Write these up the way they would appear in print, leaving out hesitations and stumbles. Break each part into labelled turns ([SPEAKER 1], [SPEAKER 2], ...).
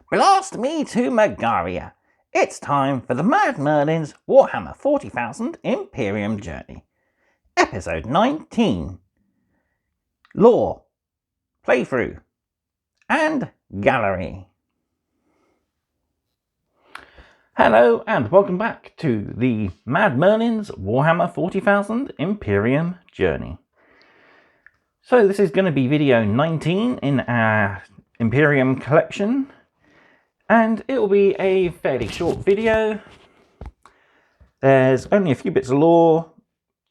[SPEAKER 1] Blast me to Magaria. It's time for the Mad Merlin's Warhammer 40,000 Imperium journey. Episode 19. Lore, Playthrough, and Gallery. Hello and welcome back to the Mad Merlin's Warhammer 40,000 Imperium journey. So this is going to be video 19 in our Imperium collection. And it will be a fairly short video. There's only a few bits of lore.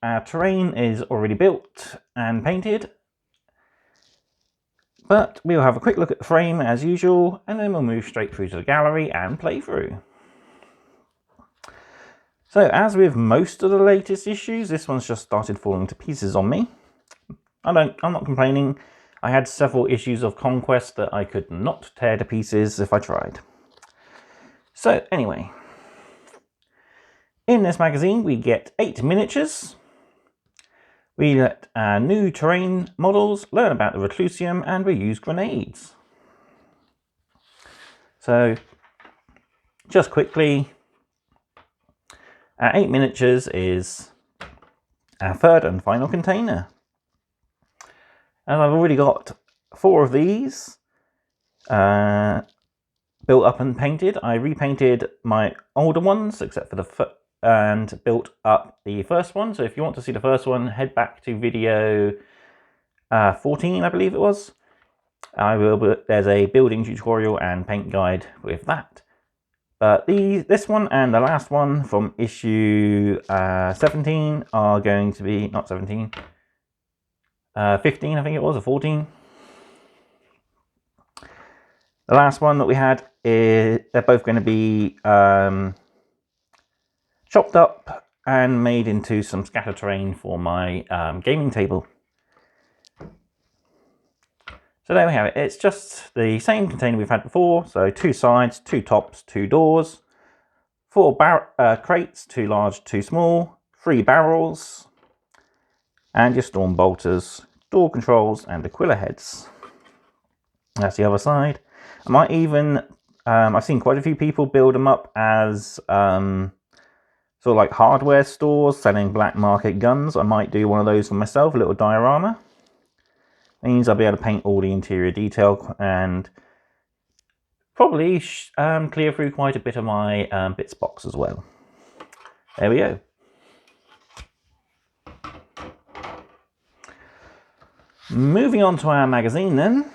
[SPEAKER 1] Our terrain is already built and painted. But we'll have a quick look at the frame as usual, and then we'll move straight through to the gallery and play through. So as with most of the latest issues, this one's just started falling to pieces on me. I'm not complaining. I had several issues of Conquest that I could not tear to pieces if I tried. So anyway, in this magazine we get 8 miniatures. We let our new terrain models learn about the Reclusium, and we use grenades. So just quickly, our 8 miniatures is our third and final container. And I've already got 4 of these built up and painted. I repainted my older ones except for and built up the first one. So if you want to see the first one, head back to video 14, I believe it was. There's a building tutorial and paint guide with that. But this one and the last one from issue 17 are going to be, not 17, 15 I think it was, or 14. The last one that we had, they're both going to be chopped up and made into some scatter terrain for my gaming table. So there we have it. It's just the same container we've had before. So 2 sides, 2 tops, 2 doors, 4 crates, 2 large, 2 small, 3 barrels, and your storm bolters, door controls, and Aquila heads. That's the other side. I might even, I've seen quite a few people build them up as sort of like hardware stores selling black market guns. I might do one of those for myself, a little diorama. Means I'll be able to paint all the interior detail and probably clear through quite a bit of my bits box as well. There we go. Moving on to our magazine then.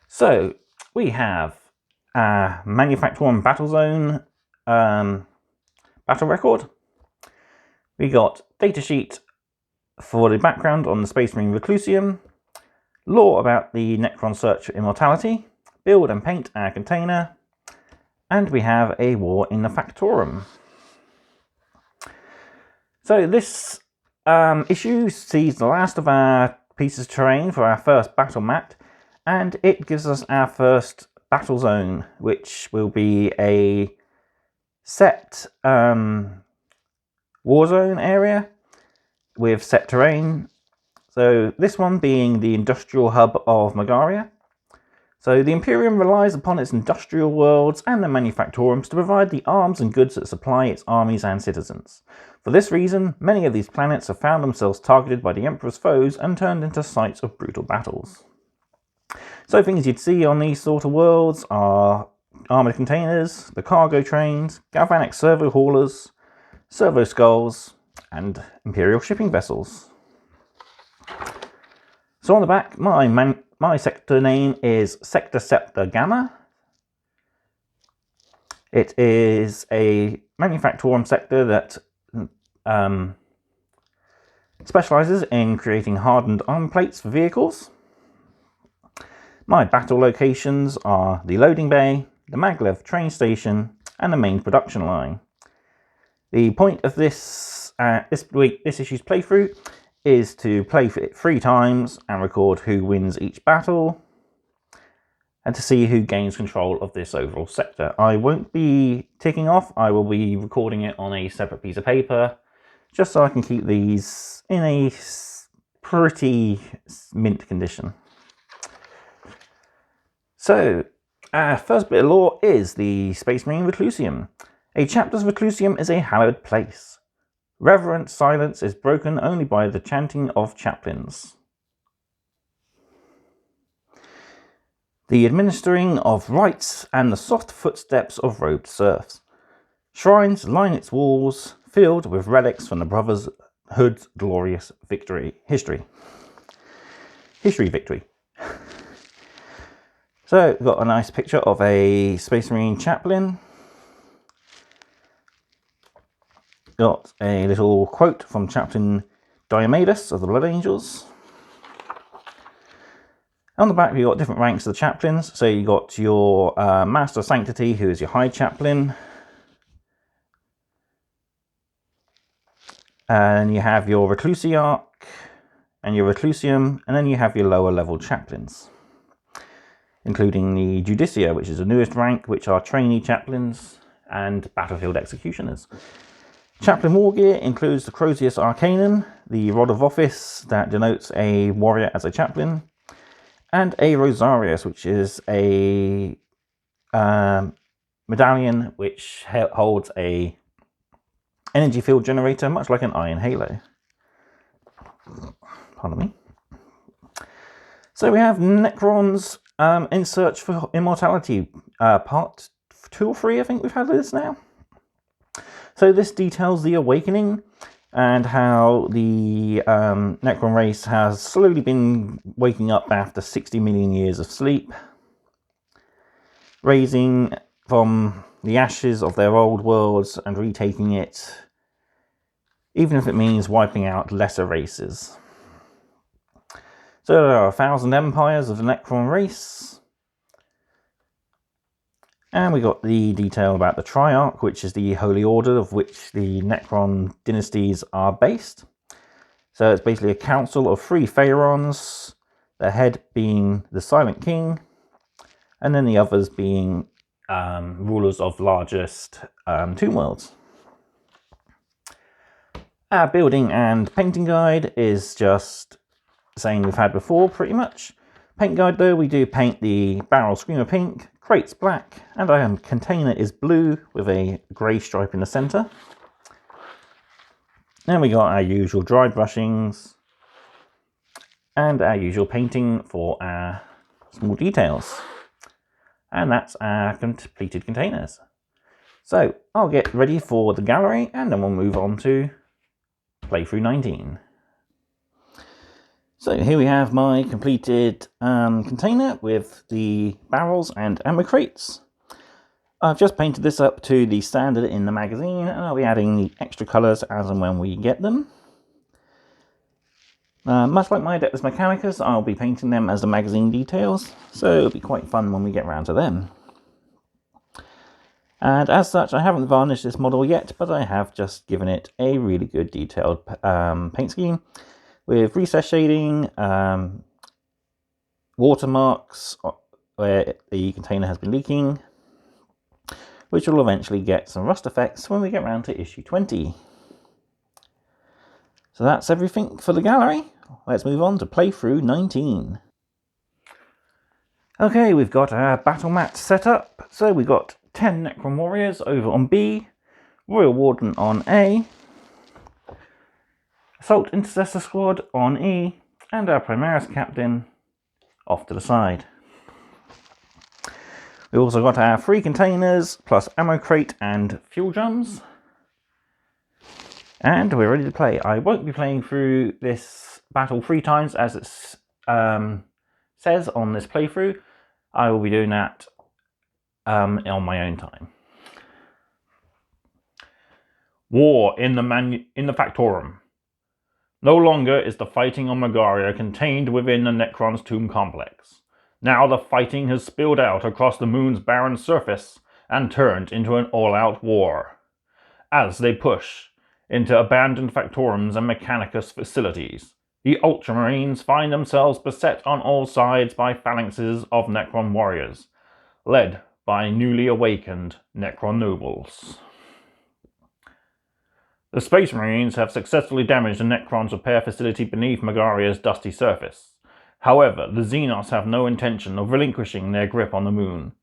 [SPEAKER 1] So we have our Manufacturer and Battle Zone battle record. We got datasheet for the background on the Space Marine Reclusium, lore about the Necrons search for immortality, build and paint our container, and we have a war in the Factorum. So this issue sees the last of our pieces of terrain for our first battle mat, and it gives us our first battle zone, which will be a set war zone area with set terrain. So this one being the industrial hub of Magaria. So the Imperium relies upon its industrial worlds and the manufactorums to provide the arms and goods that supply its armies and citizens. For this reason, many of these planets have found themselves targeted by the Emperor's foes and turned into sites of brutal battles. So things you'd see on these sort of worlds are armoured containers, the cargo trains, galvanic servo haulers, servo skulls, and Imperial shipping vessels. So on the back, my sector name is Sector Scepter Gamma. It is a manufactorum sector that specialises in creating hardened armor plates for vehicles. My battle locations are the loading bay, the maglev train station, and the main production line. The point of this issue's playthrough is to play it 3 times and record who wins each battle, and to see who gains control of this overall sector. I won't be ticking off, I will be recording it on a separate piece of paper, just so I can keep these in a pretty mint condition. So, our first bit of lore is the Space Marine Reclusium. A chapter's Reclusium is a hallowed place. Reverent silence is broken only by the chanting of chaplains. The administering of rites and the soft footsteps of robed serfs. Shrines line its walls, filled with relics from the Brotherhood's glorious history victory. So, we've got a nice picture of a Space Marine Chaplain. Got a little quote from Chaplain Diomedes of the Blood Angels. On the back, we've got different ranks of the chaplains. So, you got your Master of Sanctity, who is your High Chaplain. And you have your Reclusiarch and your Reclusium, and then you have your lower level chaplains, including the Judicia, which is the newest rank, which are trainee chaplains and battlefield executioners. Chaplain war gear includes the Crozius Arcanum, the Rod of Office that denotes a warrior as a chaplain, and a Rosarius, which is a medallion which holds a energy field generator, much like an Iron Halo. Pardon me. So we have Necrons in Search for Immortality, part 2 or 3, I think we've had this now. So this details the awakening and how the Necron race has slowly been waking up after 60 million years of sleep, raising from the ashes of their old worlds and retaking it, even if it means wiping out lesser races. So there are 1,000 empires of the Necron race. And we got the detail about the Triarch, which is the holy order of which the Necron dynasties are based. So it's basically a council of 3 Pharaons, the head being the Silent King, and then the others being rulers of largest tomb worlds. Our building and painting guide is just the same we've had before, pretty much. Paint guide though, we do paint the barrel screamer pink, crates black, and our container is blue with a grey stripe in the centre. Then we got our usual dry brushings and our usual painting for our small details. And that's our completed containers. So I'll get ready for the gallery and then we'll move on to playthrough 19. So here we have my completed container with the barrels and ammo crates. I've just painted this up to the standard in the magazine, and I'll be adding the extra colours as and when we get them. Much like my Adeptus Mechanicus, I'll be painting them as the magazine details, so it'll be quite fun when we get around to them. And as such, I haven't varnished this model yet, but I have just given it a really good detailed paint scheme with recess shading, watermarks where the container has been leaking, which will eventually get some rust effects when we get around to issue 20. So that's everything for the gallery. Let's move on to playthrough 19. Okay, we've got our battle mat set up. So we've got 10 Necron warriors over on B, Royal Warden on A, Assault Intercessor Squad on E, and our Primaris Captain off to the side. We've also got our 3 containers, plus ammo crate and fuel drums. And we're ready to play. I won't be playing through this battle 3 times as it says on this playthrough. I will be doing that on my own time. War in the Factorum. No longer is the fighting on Megaria contained within the Necrons tomb complex. Now the fighting has spilled out across the moon's barren surface and turned into an all-out war. As they push into abandoned Factorums and Mechanicus facilities, the Ultramarines find themselves beset on all sides by phalanxes of Necron warriors, led by newly awakened Necron nobles. The Space Marines have successfully damaged the Necron's repair facility beneath Megaria's dusty surface, However, the Xenos have no intention of relinquishing their grip on the moon.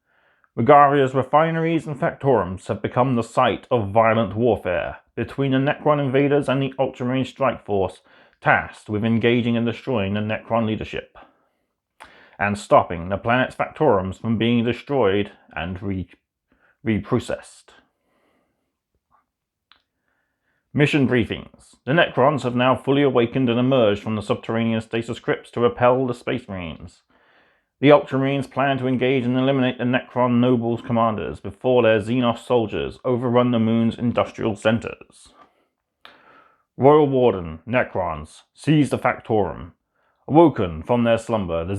[SPEAKER 1] Megaria's refineries and factorums have become the site of violent warfare between the Necron invaders and the Ultramarine Strike Force tasked with engaging and destroying the Necron leadership, and stopping the planet's factorums from being destroyed and reprocessed. Mission briefings. The Necrons have now fully awakened and emerged from the subterranean stasis crypts to repel the Space Marines. The Ultramarines plan to engage and eliminate the Necron nobles commanders before their Xenos soldiers overrun the moon's industrial centers. Royal Warden, Necrons, seize the Factorum. Awoken from their slumber, the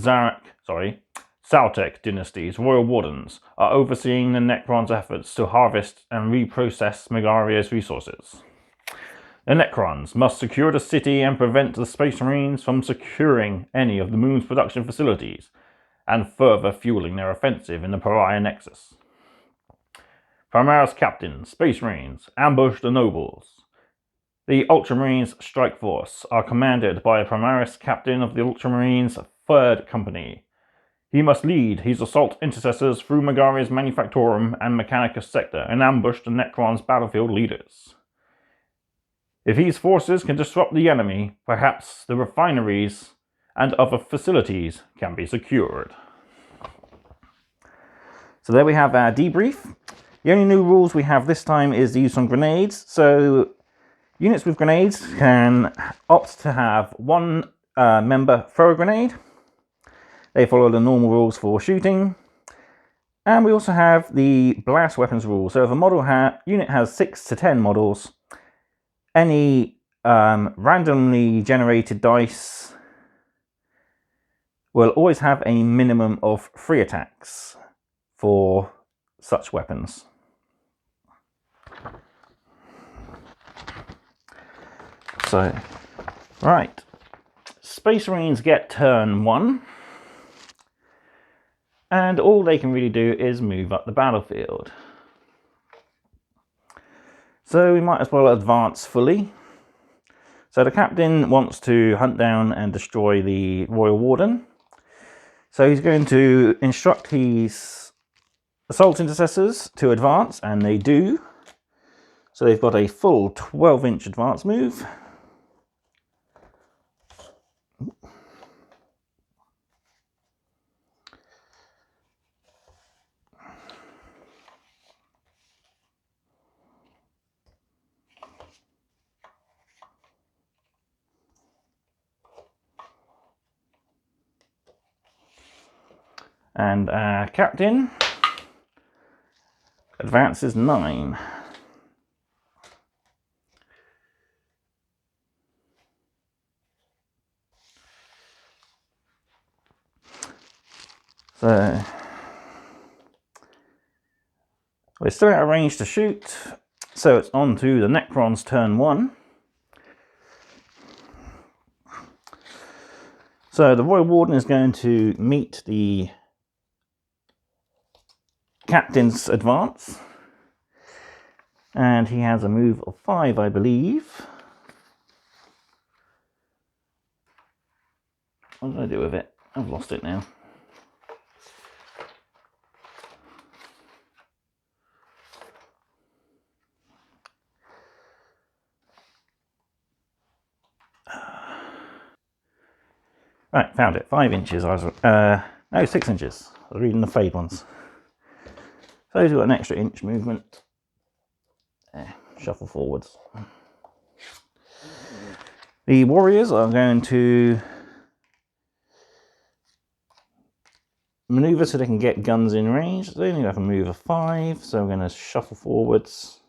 [SPEAKER 1] Saltec dynasty's Royal Wardens are overseeing the Necrons' efforts to harvest and reprocess Megaria's resources. The Necrons must secure the city and prevent the Space Marines from securing any of the moon's production facilities, and further fueling their offensive in the Pariah Nexus. Primaris Captain, Space Marines, ambush the nobles. The Ultramarines Strike Force are commanded by a Primaris Captain of the Ultramarines 3rd Company. He must lead his assault intercessors through Megaria's Manufactorum and Mechanicus sector and ambush the Necrons' battlefield leaders. If his forces can disrupt the enemy, perhaps the refineries and other facilities can be secured. So there we have our debrief. The only new rules we have this time is the use on grenades. So units with grenades can opt to have one member throw a grenade. They follow the normal rules for shooting. And we also have the blast weapons rule. So if a unit has 6 to 10 models, any randomly generated dice will always have a minimum of 3 attacks for such weapons. So, right. Space Marines get turn 1. And all they can really do is move up the battlefield. So we might as well advance fully. So the captain wants to hunt down and destroy the Royal Warden. So he's going to instruct his assault intercessors to advance, and they do. So they've got a full 12-inch advance move. And our captain advances 9. So we're still out of range to shoot, so it's on to the Necrons turn 1. So the Royal Warden is going to meet the captain's advance, and he has a move of 5, I believe. What did I do with it? I've lost it now. Right, found it. 5 inches. I was no, 6 inches. I was reading the fade ones. So he's got an extra inch movement. Shuffle forwards. The warriors are going to maneuver so they can get guns in range. They only have a move of 5, so I'm going to shuffle forwards.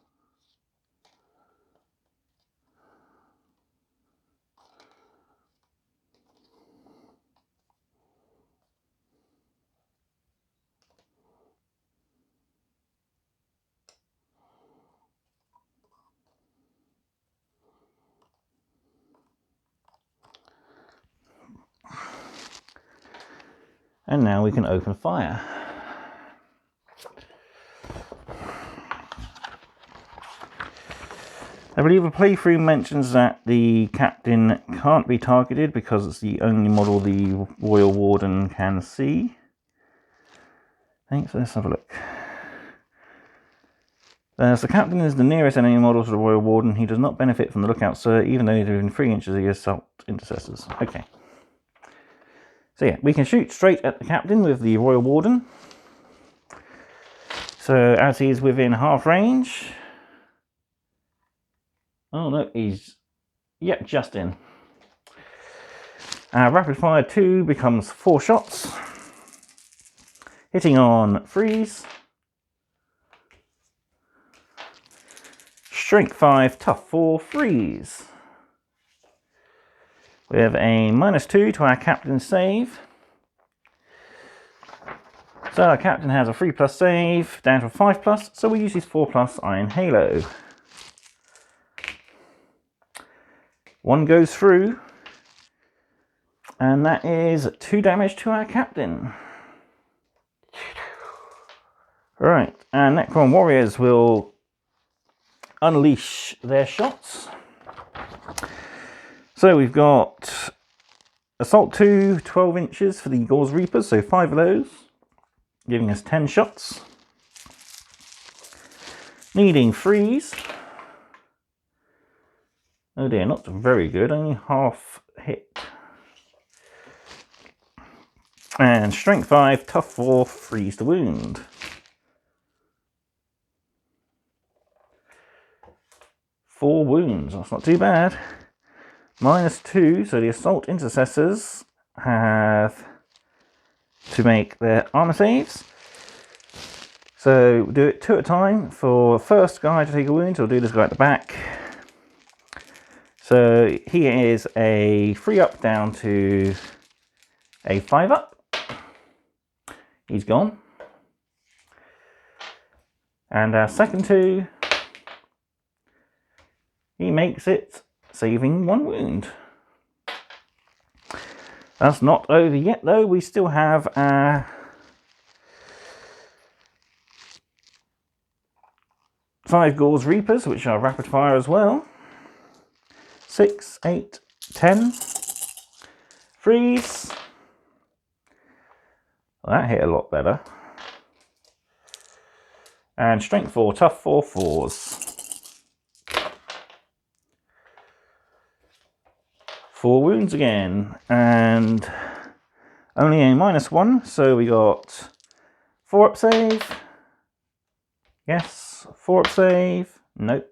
[SPEAKER 1] And now we can open fire. I believe a playthrough mentions that the captain can't be targeted because it's the only model the Royal Warden can see. Thanks, let's have a look. As the captain is the nearest enemy model to the Royal Warden, he does not benefit from the lookout, sir, even though he's within 3 inches of the assault intercessors. Okay. So yeah, we can shoot straight at the captain with the Royal Warden. So as he's within half range... Oh no, he's... Yep, just in. Rapid fire 2 becomes 4 shots. Hitting on freeze. Strength 5, tough 4, freeze. We have a -2 to our captain's save. So our captain has a 3+ save, down to a 5+, so we use his 4+ Iron Halo. 1 goes through, and that is 2 damage to our captain. Right, and Necron warriors will unleash their shots. So we've got Assault 2, 12 inches for the Gauze Reapers, so 5 of those, giving us 10 shots. Needing freeze. Oh dear, not very good, only half hit. And strength 5, tough 4, freeze to wound. Four wounds, that's not too bad. -2, so the assault intercessors have to make their armor saves. So we'll do it 2 at a time. For the first guy to take a wound, so we'll do this guy at the back. So he is a 3 up down to a 5 up. He's gone. And our second 2, he makes it, saving 1 wound. That's not over yet though, we still have our 5 Gauze Reapers, which are rapid fire as well. 6, 8, 10. Freeze. Well, that hit a lot better. And strength 4, tough 4, 4s. 4 wounds again, and only a -1, so we got 4 up save. Yes, 4 up save. Nope.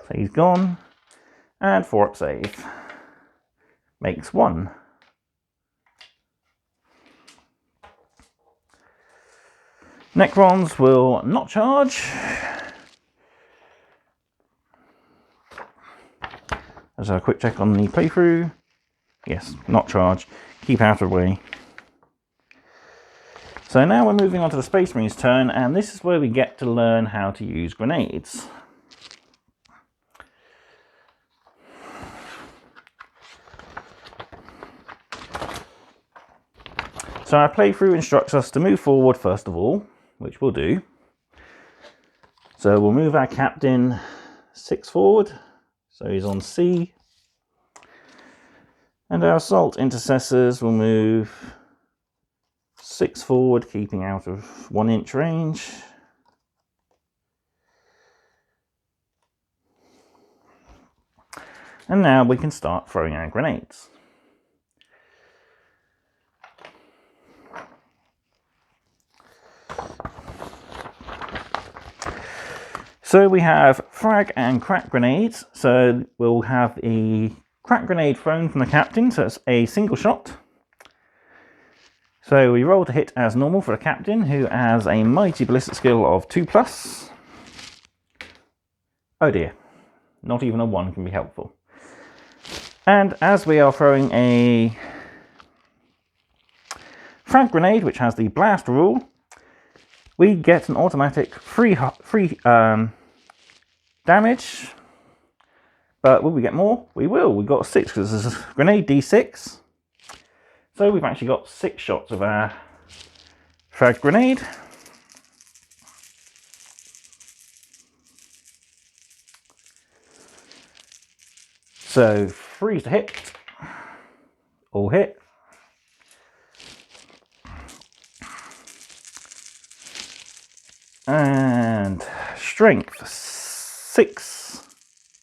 [SPEAKER 1] So he's gone. And 4 up save. Makes 1. Necrons will not charge. Let's have a quick check on the playthrough. Yes, not charge. Keep out of the way. So now we're moving on to the Space Marine's turn, and this is where we get to learn how to use grenades. So our playthrough instructs us to move forward first of all, which we'll do. So we'll move our captain 6 forward, so he's on C. And our assault intercessors will move 6 forward, keeping out of 1 inch range. And now we can start throwing our grenades. So we have frag and crack grenades. So we'll have a crack grenade thrown from the captain, so it's a single shot. So we roll to hit as normal for the captain, who has a mighty ballistic skill of 2+. Oh dear, not even a 1 can be helpful. And as we are throwing a frag grenade, which has the blast rule, we get an automatic free damage. But will we get more? We will. We got 6 because this is grenade D6. So we've actually got 6 shots of our frag grenade. So freeze to hit, all hit. And strength 6,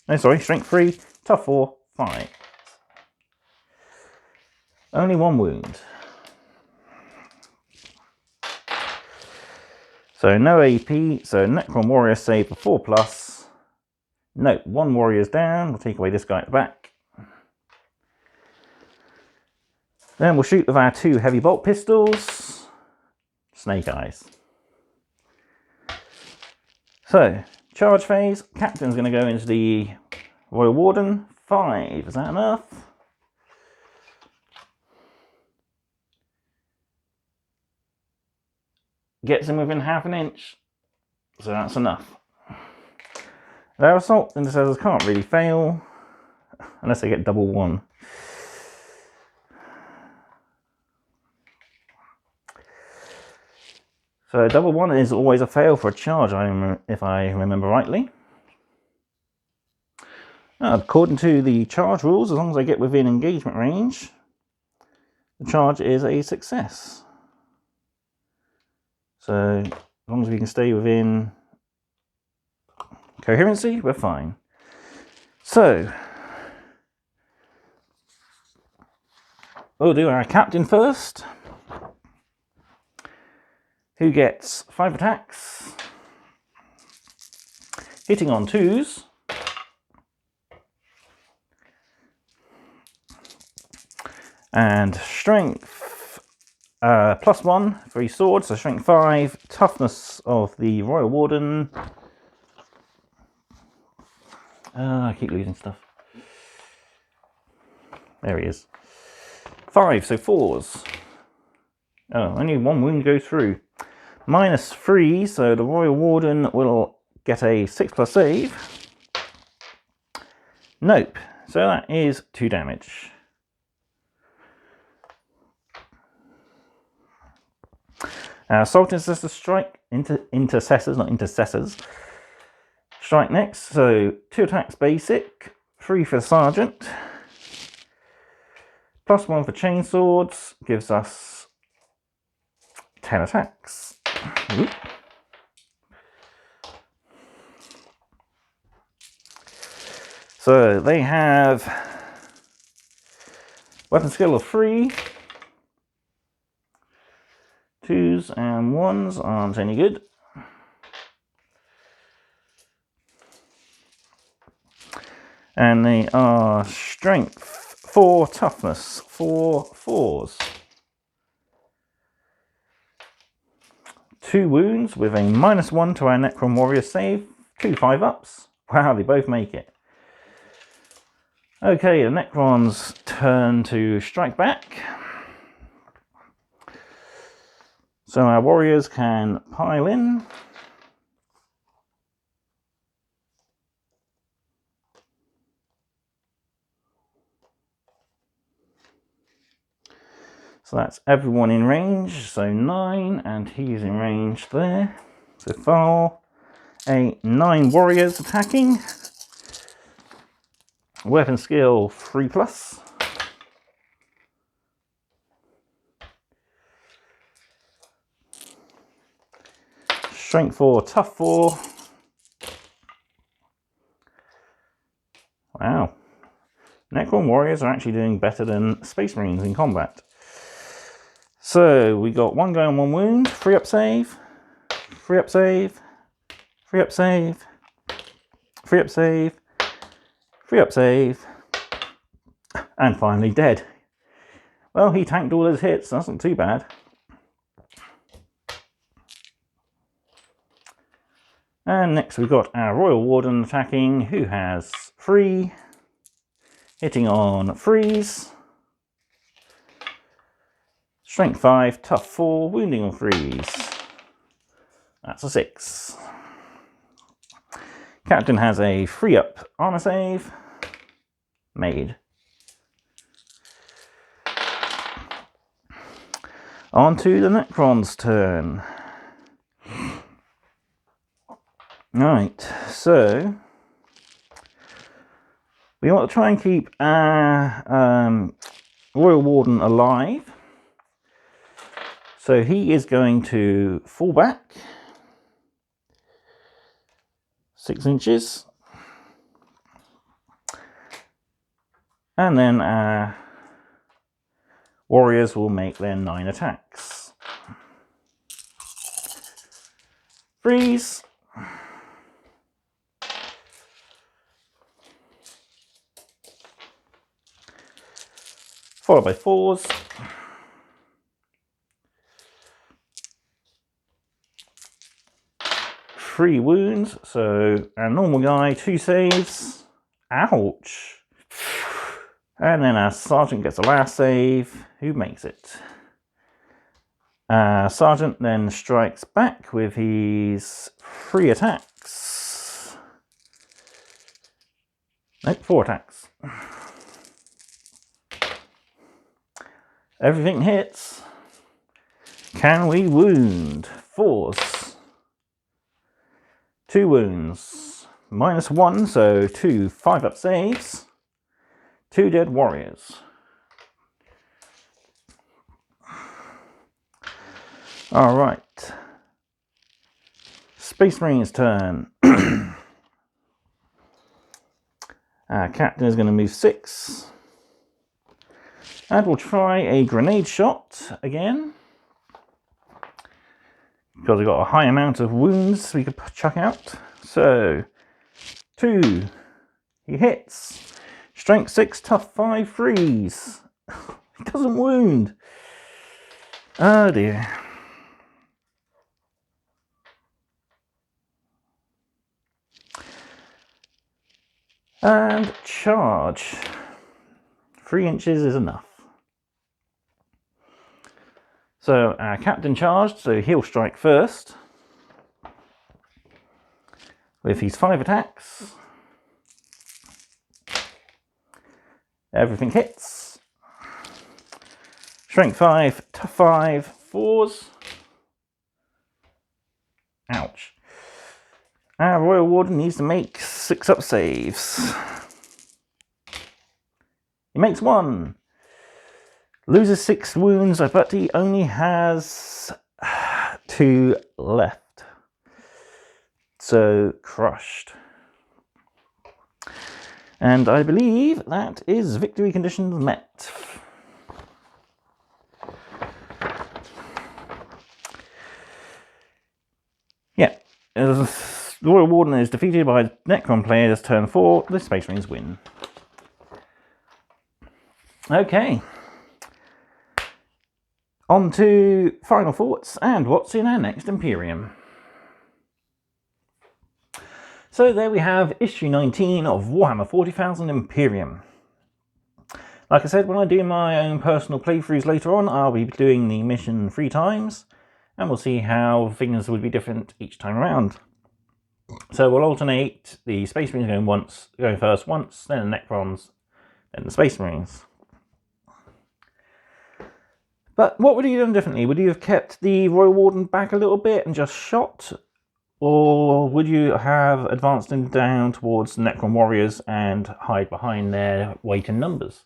[SPEAKER 1] no sorry, strength 3, tough 4, 5. Only 1 wound. So no AP, so Necron Warrior save for 4+. Nope, 1 warrior's down. We'll take away this guy at the back. Then we'll shoot with our 2 heavy bolt pistols. Snake eyes. So, charge phase. Captain's going to go into the Royal Warden. 5, is that enough? Gets him within half an inch. So that's enough. Their assault intercessors can't really fail. Unless they get double 1. So double 1 is always a fail for a charge, if I remember rightly. According to the charge rules, as long as I get within engagement range, the charge is a success. So as long as we can stay within coherency, we're fine. So we'll do our captain first, who gets 5 attacks, hitting on 2s, and strength +1 for his sword, so strength 5, toughness of the Royal Warden. I keep losing stuff. There he is. 5, so 4s. Oh, only 1 wound goes through. -3, so the Royal Warden will get a 6+ save. Nope, so that is 2 damage. Assault intercessors strike, intercessors, not intercessors. Strike next, so 2 attacks basic, 3 for the sergeant. +1 for chainswords gives us 10 attacks. Ooh. So they have weapon skill of 3. 2s and 1s aren't any good. And they are strength 4, toughness 4, 4s. 2 wounds with a -1 to our Necron Warrior save. 2 5-ups. Wow, they both make it. Okay, the Necrons turn to strike back. So our warriors can pile in. So that's everyone in range, so 9, and he's in range there. So far, 9 warriors attacking. Weapon skill 3+. Strength 4, tough 4. Wow. Necron warriors are actually doing better than Space Marines in combat. So we got 1 going, 1 wound, 3-up save, 3-up save, 3-up save, 3-up save, 3-up save, and finally dead. Well, he tanked all his hits, that's not too bad. And next we've got our Royal Warden attacking, who has 3, hitting on 3s. Strength 5, tough 4, wounding on 3s. That's a 6. Captain has a 3-up armor save. Made. On to the Necrons' turn. Right, so We want to try and keep our Royal Warden alive. So he is going to fall back 6 inches. And then our warriors will make their 9 attacks. Freeze. Followed by 4s. Three wounds, so our normal guy, 2 saves. Ouch! And then our sergeant gets a last save. Who makes it? Sergeant then strikes back with his 3 attacks. Nope, 4 attacks. Everything hits. Can we wound? 4s. 2 wounds. -1, so 2 5-up saves. 2 dead warriors. Alright. Space Marine's turn. Our captain is going to move 6. And we'll try a grenade shot again. Because we've got a high amount of wounds we could chuck out. So, 2. He hits. Strength 6, tough 5, freeze. He doesn't wound. Oh dear. And charge. 3 inches is enough. So our captain charged, so he'll strike first. With his 5 attacks. Everything hits. Strength 5, tough 5, 4s. Ouch. Our Royal Warden needs to make 6-up saves. He makes 1. Loses 6 wounds, but he only has 2 left. So, crushed. And I believe that is victory conditions met. Yeah, the Royal Warden is defeated by Necron players turn 4. The Space Marines win. Okay. On to final thoughts and what's in our next Imperium. So there we have issue 19 of Warhammer 40,000 Imperium. Like I said, when I do my own personal playthroughs later on, I'll be doing the mission 3 times, and we'll see how things would be different each time around. So we'll alternate the Space Marines going first once, then the Necrons, then the Space Marines. But what would you have done differently? Would you have kept the Royal Warden back a little bit and just shot? Or would you have advanced him down towards the Necron warriors and hide behind their weight and numbers?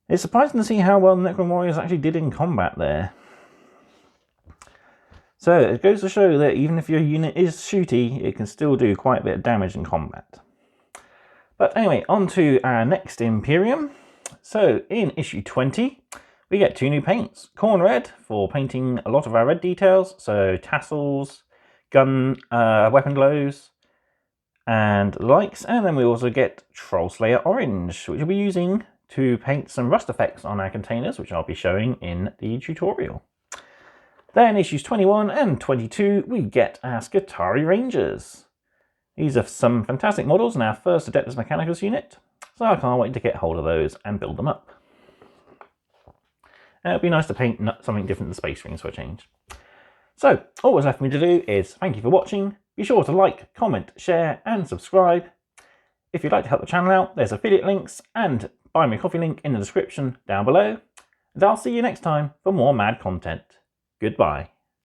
[SPEAKER 1] It's surprising to see how well the Necron warriors actually did in combat there. So it goes to show that even if your unit is shooty, it can still do quite a bit of damage in combat. But anyway, on to our next Imperium. So in issue 20, we get 2 new paints. Corn Red for painting a lot of our red details, so tassels, gun, weapon glows, and likes. And then we also get Troll Slayer Orange, which we'll be using to paint some rust effects on our containers, which I'll be showing in the tutorial. Then issues 21 and 22, we get our Skitarii Rangers. These are some fantastic models in our first Adeptus Mechanicus unit, so I can't wait to get hold of those and build them up. It'd be nice to paint something different than Space Marines for a change. So, all that's left for me to do is thank you for watching. Be sure to like, comment, share and subscribe. If you'd like to help the channel out, there's affiliate links and buy me a coffee link in the description down below. And I'll see you next time for more mad content. Goodbye.